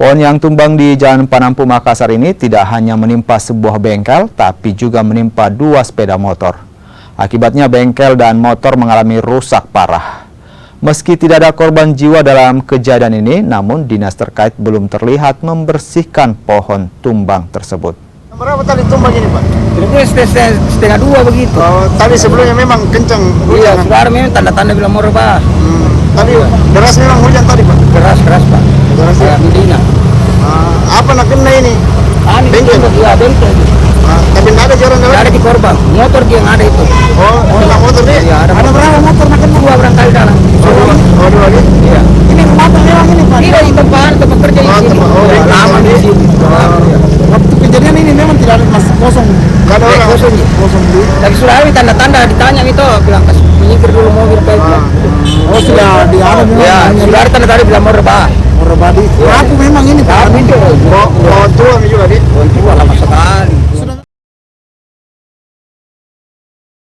Pohon yang tumbang di Jalan Panampu, Makassar ini tidak hanya menimpa sebuah bengkel, tapi juga menimpa 2 sepeda motor. Akibatnya bengkel dan motor mengalami rusak parah. Meski tidak ada korban jiwa dalam kejadian ini, namun dinas terkait belum terlihat membersihkan pohon tumbang tersebut. Berapa tadi tumbang ini, Pak? Kira-kira setengah 2 begitu. Oh, tadi sebelumnya memang kencang Iya, hujan. sekarang memang tanda-tanda bilang mau rebah. Tadi deras memang hujan tadi, Pak. Keras Pak. Deras ya. Medina. Apa nak kena ini? Bengkel? Iya, bengkel. Tapi tidak ada jalan Tidak jalan. ada di korban. Motor dia yang ada itu. Oh, motor dia? Iya, ada berapa motor nak kena 2 barangkali dalam. Oh, 2 lagi? Iya. Ini motor memang ini, Pak? Tidak di tempat kerja di sini. iya. Lama di sini. Waktu kejadian ini memang tidak ada, Mas, kosong. Tidak ada orang. Kosong. Kosong. Lagi sudah ada tanda-tanda ditanya itu bilang kasih menyingkir dulu mobil Pak. Oh, sudah dianu memang. Ya, sudah ada tanda-tanda bilang mau rebah. Rebadi. Aku memang ini, Pak. Itu. Oh, tua juga di.